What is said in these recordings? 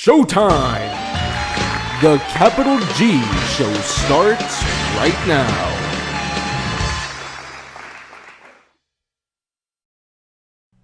Showtime! The Capital G show starts right now.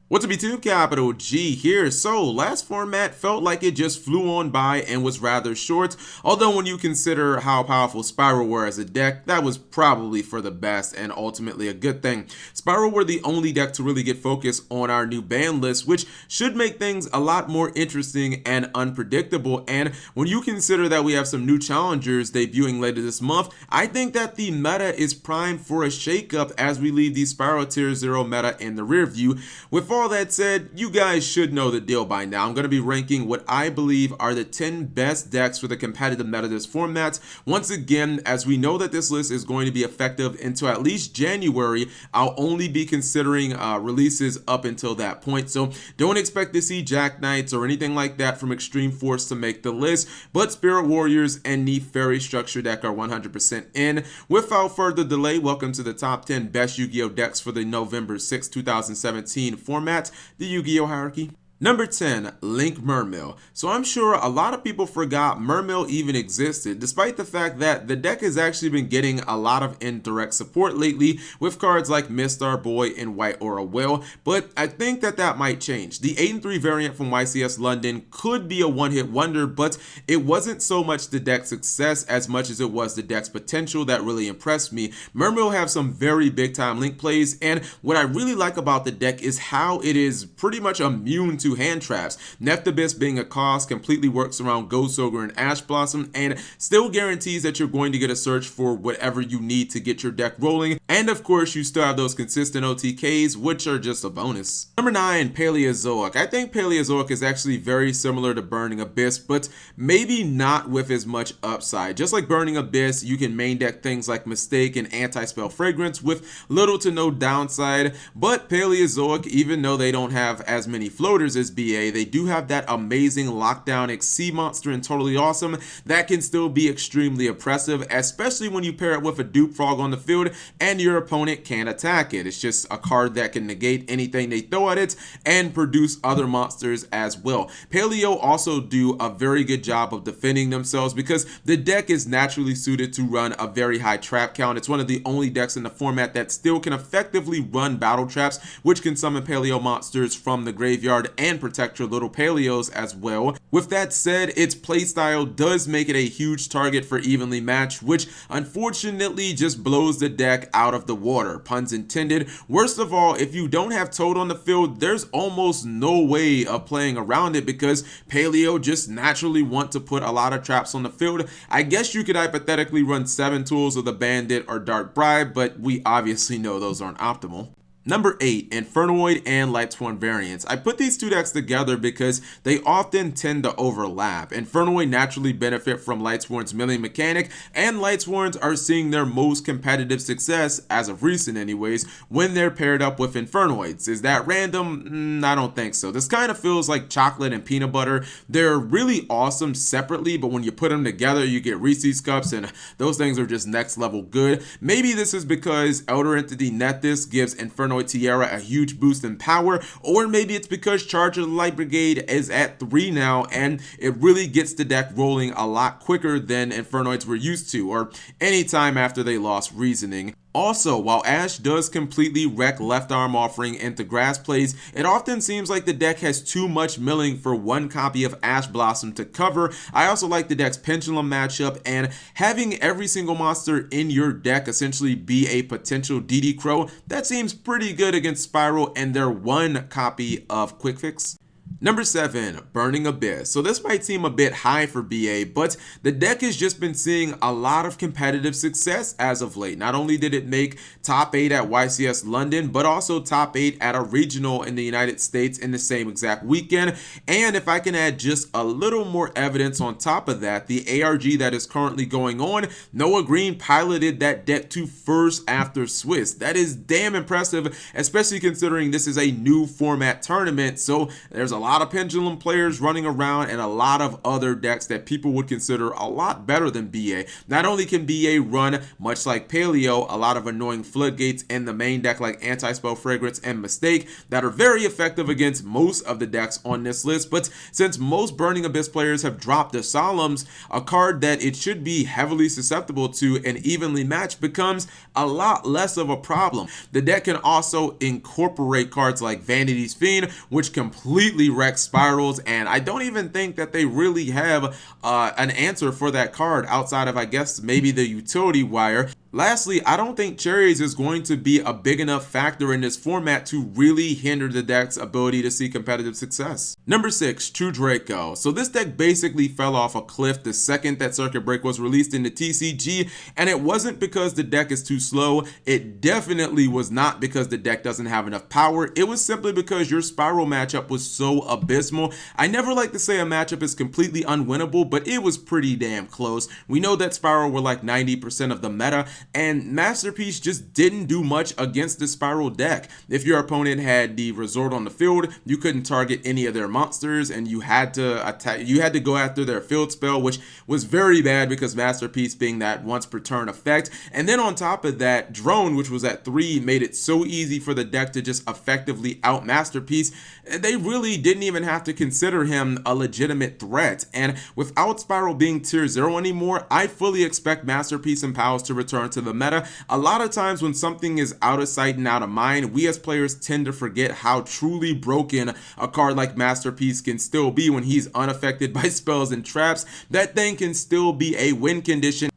What's up YouTube, Capital G here. So last format felt like it just flew on by and was rather short, although when you consider how powerful Spiral were as a deck, that was probably for the best and ultimately a good thing. Spiral were the only deck to really get focused on our new ban list, which should make things a lot more interesting and unpredictable. And when you consider that we have some new challengers debuting later this month, I think that the meta is primed for a shakeup as we leave the Spiral Tier 0 meta in the rear view. With all that said, you guys should know the deal by now. I'm going to be ranking what I believe are the 10 best decks for the competitive meta this format. Once again, as we know that this list is going to be effective until at least January, I'll only be considering releases up until that point. So don't expect to see Jack Knights or anything like that from Extreme Force to make the list, but Spirit Warriors and Fairy Structure deck are 100% in. Without further delay, welcome to the top 10 best Yu-Gi-Oh decks for the November 6, 2017 format. The Yu-Gi-Oh hierarchy. Number 10, Link Myrrh. So I'm sure a lot of people forgot Myrrh even existed, despite the fact that the deck has actually been getting a lot of indirect support lately with cards like Mistar Boy and White Aura Will, but I think that might change. The 8-3 variant from YCS London could be a one-hit wonder, but it wasn't so much the deck's success as much as it was the deck's potential that really impressed me. Myrrh will have some very big-time Link plays, and what I really like about the deck is how it is pretty much immune to hand traps. Nephthybis being a cost completely works around Ghost Ogre and Ash Blossom and still guarantees that you're going to get a search for whatever you need to get your deck rolling. And of course, you still have those consistent OTKs, which are just a bonus. Number 9, Paleozoic. I think Paleozoic is actually very similar to Burning Abyss, but maybe not with as much upside. Just like Burning Abyss, you can main deck things like Mistake and Anti-Spell Fragrance with little to no downside, but Paleozoic, even though they don't have as many floaters as BA, they do have that amazing lockdown XC monster and Totally Awesome that can still be extremely oppressive, especially when you pair it with a Dupe Frog on the field and your opponent can't attack it. It's just a card that can negate anything they throw at it and produce other monsters as well. Paleo also do a very good job of defending themselves because the deck is naturally suited to run a very high trap count. It's one of the only decks in the format that still can effectively run battle traps, which can summon Paleo monsters from the graveyard and protect your little Paleos as well. With that said, its playstyle does make it a huge target for evenly matched, which unfortunately just blows the deck out of the water, puns intended. Worst of all, if you don't have Toad on the field, there's almost no way of playing around it because Paleo just naturally want to put a lot of traps on the field. I guess you could hypothetically run 7 tools of the Bandit or Dark Bribe, but we obviously know those aren't optimal. Number 8, Fernwood and Lightsworn variants. I put these two decks together because they often tend to overlap, and Fernwood naturally benefit from Lightsworn's milling mechanic, and Lightsworns are seeing their most competitive success, as of recent anyways, when they're paired up with Infernoids. Is that random? I don't think so. This kind of feels like chocolate and peanut butter. They're really awesome separately, but when you put them together, you get Reese's Cups, and those things are just next level good. Maybe this is because Elder Entity Nethys gives Infernoid Tiara a huge boost in power, or maybe it's because Charger of the Light Brigade is at 3 now and it really gets the deck rolling a lot quicker than Infernoids were used to, or anytime after they lost reasoning. Also, while Ash does completely wreck Left Arm Offering into grass plays, it often seems like the deck has too much milling for one copy of Ash Blossom to cover. I also like the deck's Pendulum matchup, and having every single monster in your deck essentially be a potential DD Crow, that seems pretty good against Spiral and their one copy of Quick Fix. Number 7, Burning Abyss. So this might seem a bit high for BA, but the deck has just been seeing a lot of competitive success as of late. Not only did it make top 8 at YCS London, but also top 8 at a regional in the United States in the same exact weekend. And if I can add just a little more evidence on top of that, the ARG that is currently going on, Noah Green piloted that deck to first after Swiss. That is damn impressive, especially considering this is a new format tournament, so there's a lot lot of Pendulum players running around and a lot of other decks that people would consider a lot better than BA. Not only can BA run, much like Paleo, a lot of annoying floodgates in the main deck like Anti-Spell, Fragrance, and Mistake that are very effective against most of the decks on this list, but since most Burning Abyss players have dropped the Solemns, a card that it should be heavily susceptible to and evenly matched becomes a lot less of a problem. The deck can also incorporate cards like Vanity's Fiend, which completely wrecks spirals, and I don't even think that they really have an answer for that card outside of, I guess, maybe the utility wire. Lastly, I don't think Cherries is going to be a big enough factor in this format to really hinder the deck's ability to see competitive success. Number 6, True Draco. So this deck basically fell off a cliff the second that Circuit Break was released in the TCG, and it wasn't because the deck is too slow. It definitely was not because the deck doesn't have enough power. It was simply because your Spiral matchup was so abysmal. I never like to say a matchup is completely unwinnable, but it was pretty damn close. We know that Spiral were like 90% of the meta, and Masterpiece just didn't do much against the Spiral deck. If your opponent had the Resort on the field, you couldn't target any of their monsters, and you had to attack. You had to go after their field spell, which was very bad because Masterpiece being that once per turn effect. And then on top of that, Drone, which was at 3, made it so easy for the deck to just effectively out Masterpiece. They really didn't even have to consider him a legitimate threat. And without Spiral being tier 0 anymore, I fully expect Masterpiece and Pals to return to the meta. A lot of times when something is out of sight and out of mind, we as players tend to forget how truly broken a card like Masterpiece can still be when he's unaffected by spells and traps. That thing can still be a win condition.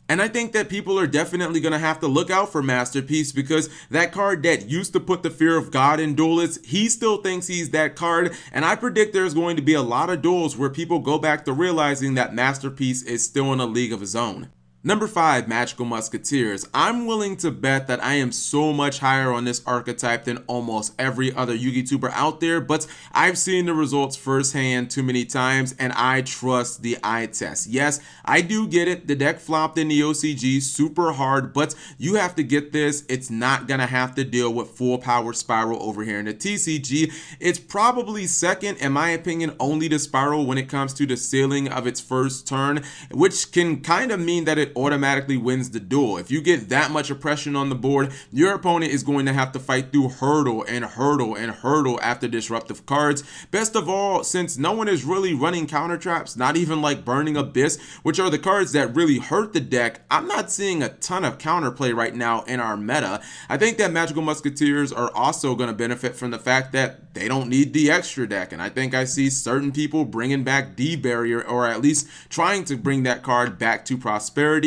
And I think that people are definitely going to have to look out for Masterpiece, because that card that used to put the fear of God in duelists, he still thinks he's that card. And I predict there's going to be a lot of duels where people go back to realizing that Masterpiece is still in a league of his own. Number 5, Magical Musketeers. I'm willing to bet that I am so much higher on this archetype than almost every other Yu-Gi tuber out there, but I've seen the results firsthand too many times, and I trust the eye test. Yes, I do get it. The deck flopped in the OCG super hard, but you have to get this. It's not gonna have to deal with full power Spiral over here in the TCG. It's probably second, in my opinion, only to Spiral when it comes to the ceiling of its first turn, which can kind of mean that it automatically wins the duel. If you get that much oppression on the board, your opponent is going to have to fight through hurdle and hurdle and hurdle after disruptive cards. Best of all, since no one is really running counter traps, not even like Burning Abyss, which are the cards that really hurt the deck, I'm not seeing a ton of counterplay right now in our meta. I think that Magical Musketeers are also going to benefit from the fact that they don't need the extra deck, and I think I see certain people bringing back D-Barrier, or at least trying to bring that card back to prosperity.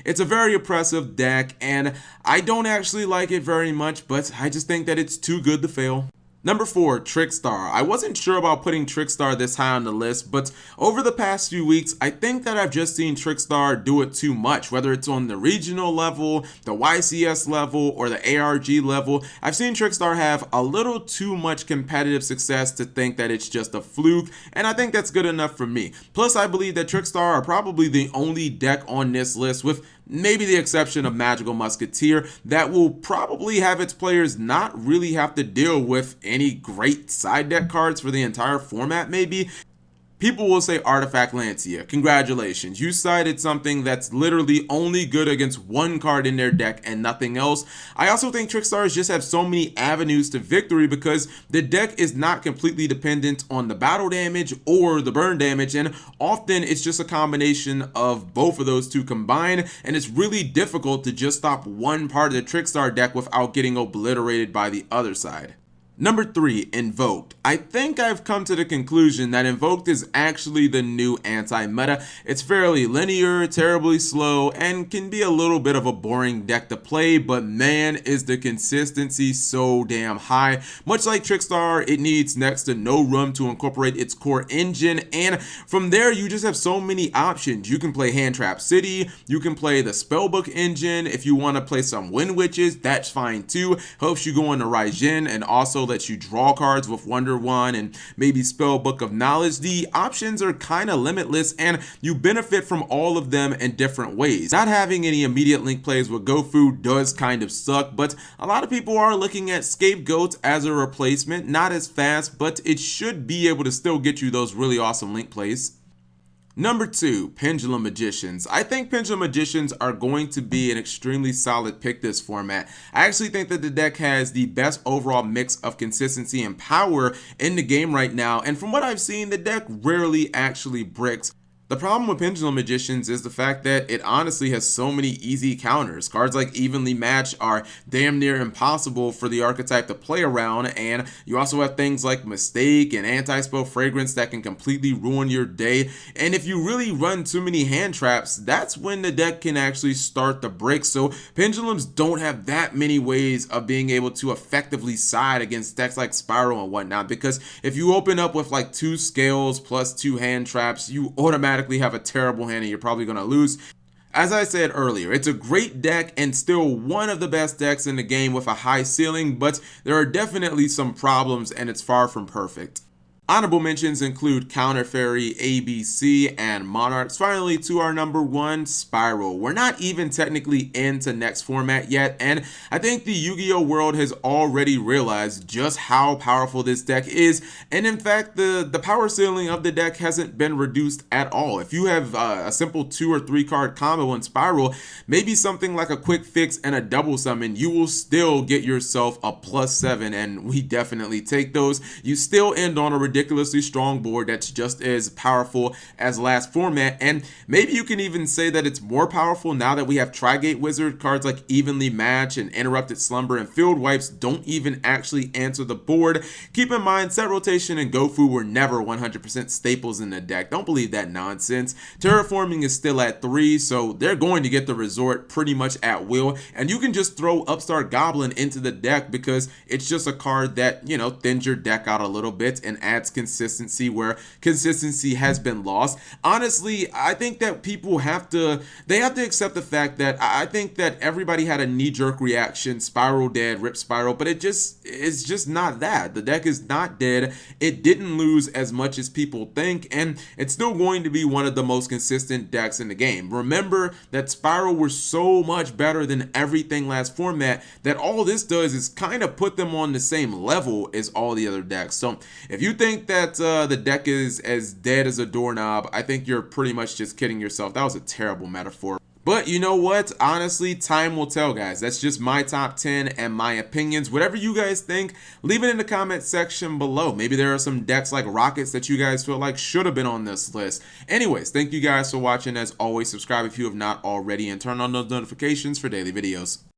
It's a very oppressive deck, and I don't actually like it very much, but I just think that it's too good to fail. Number 4, Trickstar. I wasn't sure about putting Trickstar this high on the list, but over the past few weeks, I think that I've just seen Trickstar do it too much, whether it's on the regional level, the YCS level, or the ARG level. I've seen Trickstar have a little too much competitive success to think that it's just a fluke, and I think that's good enough for me. Plus, I believe that Trickstar are probably the only deck on this list, with maybe the exception of Magical Musketeer, that will probably have its players not really have to deal with any great side deck cards for the entire format. Maybe people will say Artifact Lancia. Congratulations, you cited something that's literally only good against one card in their deck and nothing else. I also think Trickstars just have so many avenues to victory because the deck is not completely dependent on the battle damage or the burn damage, and often it's just a combination of both of those two combined, and it's really difficult to just stop one part of the Trickstar deck without getting obliterated by the other side. Number 3, Invoked. I think I've come to the conclusion that Invoked is actually the new anti-meta. It's fairly linear, terribly slow, and can be a little bit of a boring deck to play, but man, is the consistency so damn high. Much like Trickstar, it needs next to no room to incorporate its core engine, and from there you just have so many options. You can play Hand Trap City, you can play the Spellbook engine. If you want to play some Wind Witches, that's fine too. Helps you go into Raijin and also also lets you draw cards with Wonder One and maybe Spellbook of Knowledge. The options are kind of limitless, and you benefit from all of them in different ways. Not having any immediate link plays with GoFu does kind of suck, but a lot of people are looking at Scapegoat as a replacement. Not as fast, but it should be able to still get you those really awesome link plays. Number 2, Pendulum Magicians. I think Pendulum Magicians are going to be an extremely solid pick this format. I actually think that the deck has the best overall mix of consistency and power in the game right now, and from what I've seen, the deck rarely actually bricks. The problem with Pendulum Magicians is the fact that it honestly has so many easy counters. Cards like Evenly Match are damn near impossible for the archetype to play around, and you also have things like Mistake and Anti-Spell Fragrance that can completely ruin your day. And if you really run too many hand traps, that's when the deck can actually start to break. So Pendulums don't have that many ways of being able to effectively side against decks like Spiral and whatnot, because if you open up with like 2 scales plus 2 hand traps, you automatically have a terrible hand and you're probably going to lose. As I said earlier, it's a great deck and still one of the best decks in the game with a high ceiling, but there are definitely some problems and it's far from perfect. Honorable mentions include Counter Fairy, ABC, and Monarchs. Finally, to our number 1, Spiral. We're not even technically into next format yet, and I think the Yu-Gi-Oh world has already realized just how powerful this deck is, and in fact, the power ceiling of the deck hasn't been reduced at all. If you have a simple 2 or 3 card combo in Spiral, maybe something like a quick fix and a double summon, you will still get yourself a +7, and we definitely take those. You still end on a ridiculously strong board that's just as powerful as last format, and maybe you can even say that it's more powerful now that we have Tri-Gate Wizard. Cards like Evenly Match and Interrupted Slumber and Field Wipes don't even actually answer the board. Keep in mind, Set Rotation and GoFu were never 100% staples in the deck. Don't believe that nonsense. Terraforming is still at 3, so they're going to get the resort pretty much at will, and you can just throw Upstart Goblin into the deck because it's just a card that, you know, thins your deck out a little bit and adds consistency where consistency has been lost. Honestly, I think that people have to accept the fact that I think that everybody had a knee-jerk reaction, Spiral dead, rip Spiral, but it's just not that. The deck is not dead. It didn't lose as much as people think, and it's still going to be one of the most consistent decks in the game. Remember that Spiral were so much better than everything last format that all this does is kind of put them on the same level as all the other decks. So if you think that the deck is as dead as a doorknob, I think you're pretty much just kidding yourself. That was a terrible metaphor. But you know what? Honestly, time will tell, guys. That's just my top 10 and my opinions. Whatever you guys think, leave it in the comment section below. Maybe there are some decks like Rockets that you guys feel like should have been on this list. Anyways, thank you guys for watching. As always, subscribe if you have not already and turn on those notifications for daily videos.